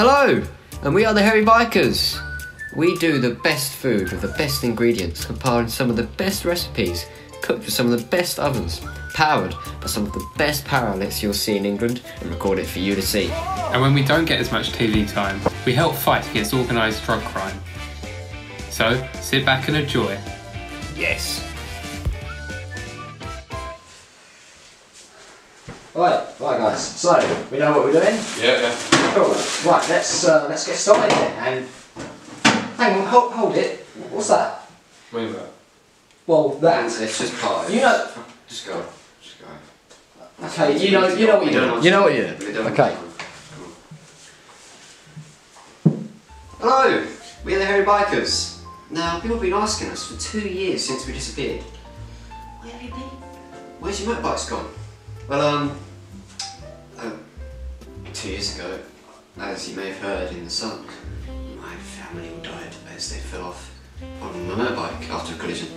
Hello, and we are the Hairy Bikers. We do the best food with the best ingredients, compiling some of the best recipes, cooked with some of the best ovens, powered by some of the best power outlets you'll see in England, and record it for you to see. And when we don't get as much TV time, we help fight against organised drug crime. So, sit back and enjoy. Yes. Right guys, so we know what we're doing? Yeah. Cool. Right, let's get started then. And hang on, hold it. What's that? What is that? Well, that. It's just part of it. You know. Just go. Okay, you know what you're doing. You know what you're doing. Okay. Hello, we are the Hairy Bikers. Now, people have been asking us for 2 years since we disappeared. Where have you been? Where's your motorbikes gone? Well, 2 years ago, as you may have heard in the sun, my family all died as they fell off on my motorbike after a collision.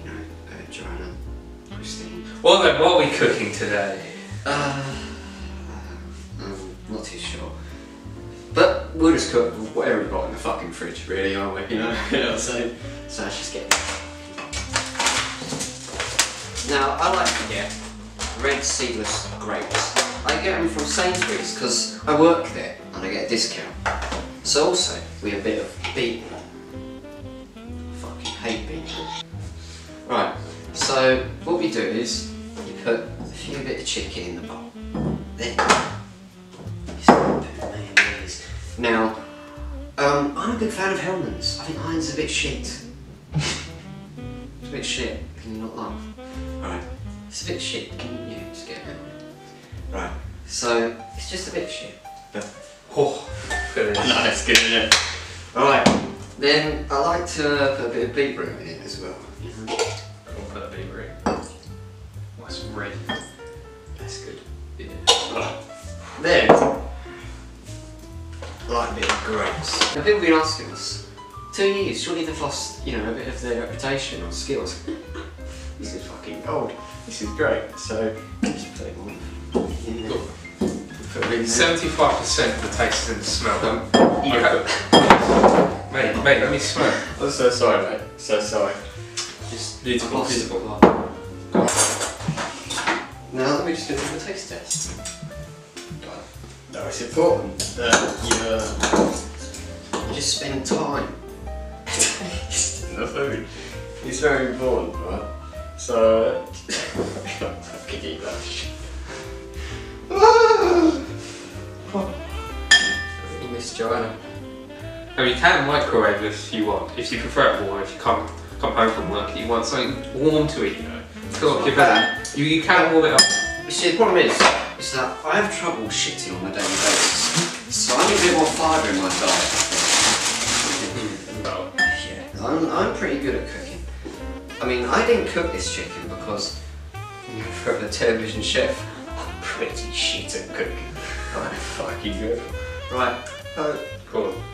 You know, Joanna, Christine. Well then, what are we cooking today? I'm not too sure. But we'll just cook whatever we've got in the fucking fridge, really, aren't we? You know, so let's just get them. Now, I like to get red seedless grapes. I get them from Sainsbury's because I work there and I get a discount. So also, we have a bit of beetroot. I fucking hate beetroot. Right, so what we do is you put a few bit of chicken in the bowl. Then you start putting mayonnaise. Now, I'm a big fan of Hellman's. I think Heinz is a bit shit. It's a bit shit. Can you not laugh? Right. It's a bit shit. Can you just get it? Right. So it's just a bit shit. But Oh, good. no, it's good, isn't it? Alright. Then I like to put a bit of beetroot in it as well. I'll put a beetroot. Oh, it's red. That's good. Yeah. Right. Then I like a bit of grapes. Now people have been asking us, 2 years, surely they've lost, you know, a bit of their reputation or skills. This is fucking gold. This is great. So just put it all in there. Put it in there. 75% of the taste is in the smell. Yeah. Mate, let me smell. I'm so sorry, mate. So sorry. Just beautiful. Now let me just do the taste test. No, it's important that you just spend time tasting the food. It's very important, right? So, I could eat that shit. You miss Joanna. Now you can microwave if you want, if you prefer it warm, if you come home from work and you want something warm to eat, you know. Fill up your belly. You can warm it up. You see, the problem is that I have trouble shitting on a daily basis. So I need a bit more fibre in my diet. Well, Yeah, I'm pretty good at cooking. I mean, I didn't cook this chicken because, you know, for a television chef, I'm pretty shit at cooking. I'm fucking good. Right,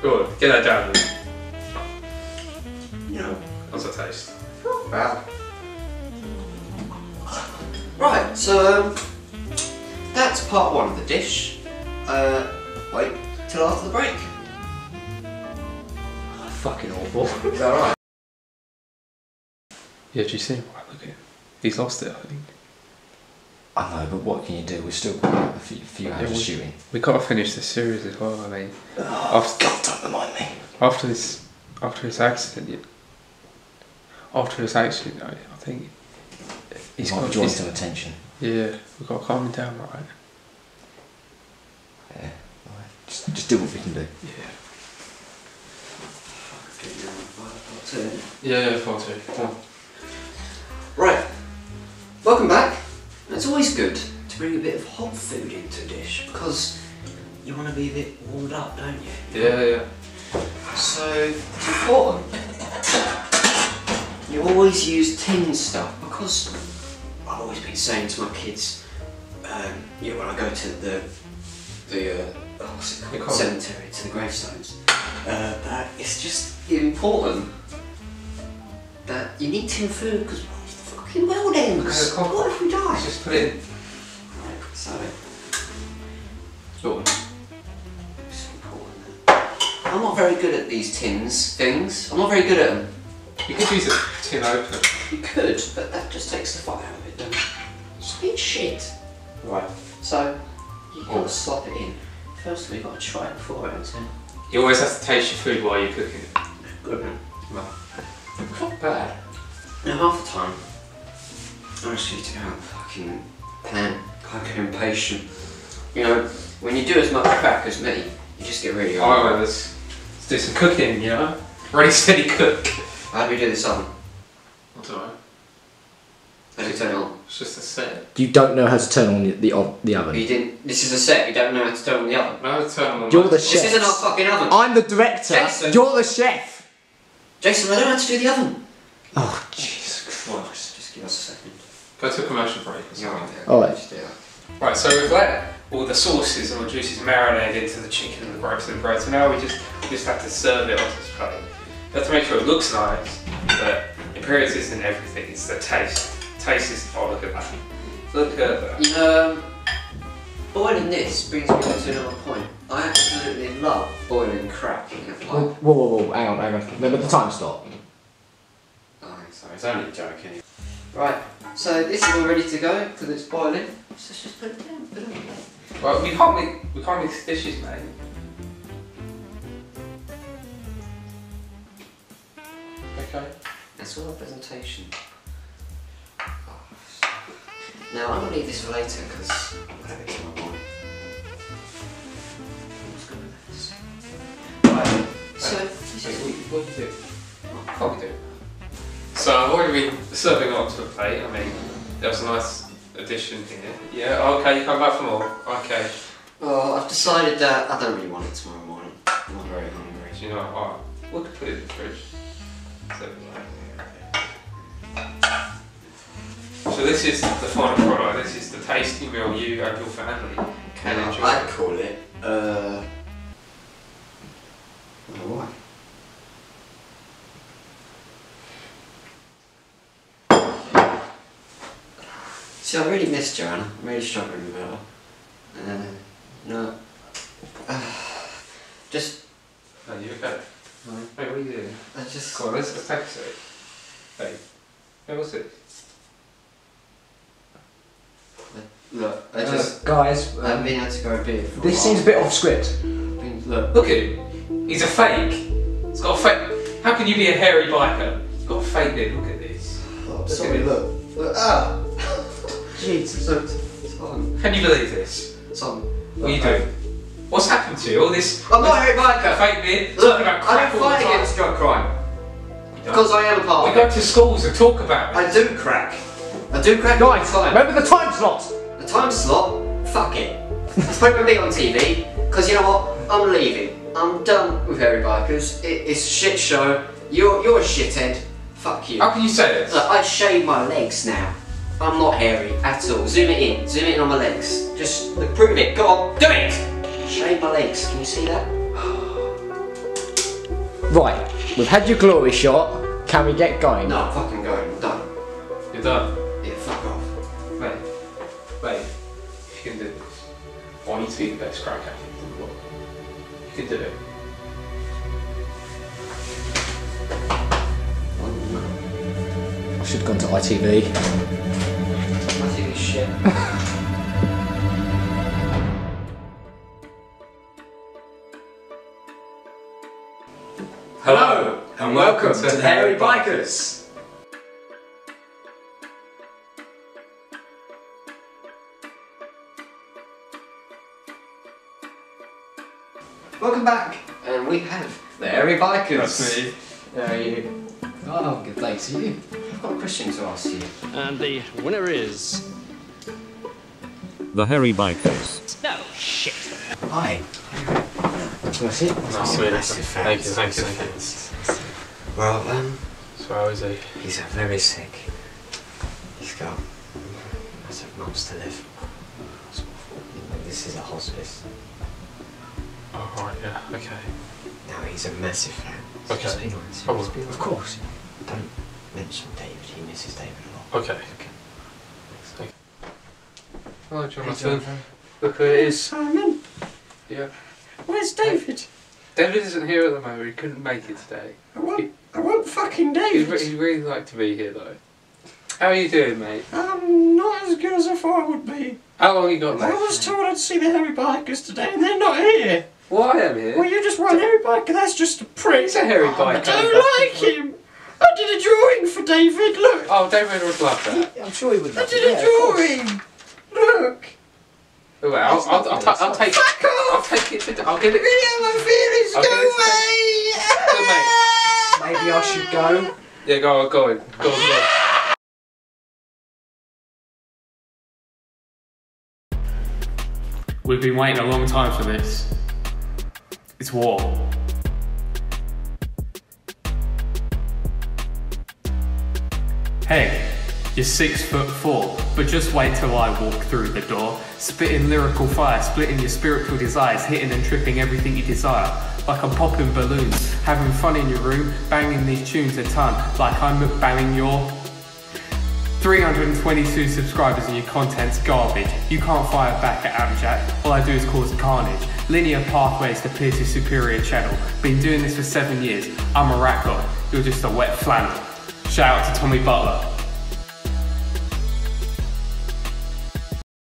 Good. Get that down. you know, How's that taste? wow. Right, so that's part one of the dish. Wait till after the break. Fucking awful. Is that right? Yeah, do you see him? Look at him. He's lost it, I think. I know, but what can you do? We've still got a few hours of shooting. We've got to finish this series as well, I mean. Oh, God, don't remind me. After this accident, I think He's got to draw some attention. Yeah, we've got to calm him down, right? Yeah, right. Just do what we can do. Yeah, part two. Come on. Right, welcome back. It's always good to bring a bit of hot food into a dish because you want to be a bit warmed up, don't you? Yeah. So it's important. You always use tin stuff because I've always been saying to my kids, you know, when I go to the what's it called? Cemetery, to the gravestones, that it's just important that you need tin food because fucking well ends. Okay, What if we die? Just put it in. Right, so Go on. I'm not very good at these tins things. I'm not very good at them. You could use a tin opener. You could, but that just takes the fire out of it, doesn't it? Just being shit. Right, so you've got to slop it in. First you've got to try it before it's in. You always have to taste your food while you're cooking it. Good man. Well, It's not bad. Now half the time, I just need to go out and fucking pan, like I'm impatient. You know, when you do as much crack as me, you just get really oh, well, let's do some cooking, you know? Ready, steady, cook. How do we do this oven? I don't know. How do we turn it on? It's just a set. You don't know how to turn on the oven. You didn't. This is a set. You don't know how to turn on the oven. No, turn on the You're the light. chef. This isn't our fucking oven. I'm the director. Jason. You're the chef. Jason, I don't know how to do the oven. Oh, Jesus Christ. Just give us a second. Go to a commercial break. You're right there. Alright. Just do that. Right, so we've let all the sauces and the juices marinate into the chicken and the rice and the bread, so now we just have to serve it onto this plate. You have to make sure it looks nice, but imperials isn't everything, it's the taste. Taste is, oh look at that. Look at that. Boiling this brings me on to another point. I absolutely love boiling crap in a Whoa, pot. whoa, hang on. Remember the time stop. Oh, sorry, it's only a joke anyway. Right, so this is all ready to go because it's boiling. So let's just put it down, put it on the plate. Well, we can't mix dishes, mate. Okay. That's all our presentation. Now I'm gonna leave this for later because I'm gonna have it tomorrow morning. Let's go with this. Right, so this Wait, is what do you do? What we do? So I've already been serving onto a plate. I mean, there was a nice addition here. Yeah, okay, you come back for more. Okay. well, I've decided that I don't really want it tomorrow morning. I'm not very hungry. Do you know what? We could put it in the fridge. So this is the final product. This is the tasty meal you and your family can enjoy. I'd call it, what? See, I really miss Joanna. I'm really struggling with her. No. Just. Are you okay? No. Wait, what are you doing? I just. Come on, let's take a sec. Hey, hey, what's it? Look, I just. Guys, I haven't been able to go a bit. For this a seems a bit off script. Look. Look at him. He's a fake. He's got a fake. How can you be a hairy biker? He's got a fake beard. Look at this. Oh, sorry, look. Look. Ah! Jesus. Look. Tom. Can you believe this? Tom. What are you doing? What's happened to you? All this. I'm not a hairy biker. Fake beard. Look, talking about I crap don't all the fight time. against drug crime. You don't. Because I am a part We of go it. to schools and talk about it. I do crack. I do crack Guys, all the time. remember the time slot. The time slot, fuck it. Let's put me on TV, because you know what? I'm leaving. I'm done with Hairy Bikers. It's a shit show. You're a shithead. Fuck you. How can you say this? Look, I shave my legs now. I'm not hairy at all. Zoom it in. Zoom it in on my legs. Just look, prove it. Go on, do it! Shave my legs. Can you see that? Right, we've had your glory shot. Can we get going? No, I'm fucking going. I'm done. You're done. Yeah, fuck off. Mate, if you can do this, I want you to be the best crack addict in the world. You can do it. I should have gone to ITV. My TV's shit. Hello, and welcome to the Hairy Bikers. Welcome back. And we have the Hairy Bikers. That's me. How are you? Oh, good thanks to you. I've got a question to ask you. And the winner is... The Hairy Bikers. No shit. Hi. That's it. Nice to meet you. Thank you. Well, So how is he? he's very sick. He's got massive months to live. This is a hospice. Oh right, yeah, okay. Now he's a massive fan. So Okay. just be nice. I will. Just be nice. Of course. Don't mention David. He misses David a lot. Okay. Okay. Hello, Jonathan. Look who it is. Simon, Yeah. where's David? David isn't here at the moment, he couldn't make it today. I want fucking David. He'd really like to be here though. How are you doing, mate? I'm not as good as I thought I would be. How long you got I left? was told I'd see the hairy bikers today and they're not here. Well, I am here. Well, you just want a hairy biker, that's just a prick. He's a hairy biker. I don't like him. I did a drawing for David, look. Oh, David would love that. I'm sure he would I love did it. a drawing. Look. Oh, well, I'll take it. Fuck I'll off. take it to. I'll give it. Yeah, my feelings, I'll go give it to away. Maybe I should go. Yeah, go on. We've been waiting a long time for this. It's war. Hey, you're 6'4", but just wait till I walk through the door. Spitting lyrical fire, splitting your spiritual desires, hitting and tripping everything you desire. Like I'm popping balloons, having fun in your room, banging these tunes a ton, like I'm banging your 322 subscribers and your content's garbage. You can't fire back at Abjack, all I do is cause carnage. Linear pathways to pierce your superior channel. Been doing this for 7 years, I'm a rat god, you're just a wet flannel. Shout out to Tommy Butler.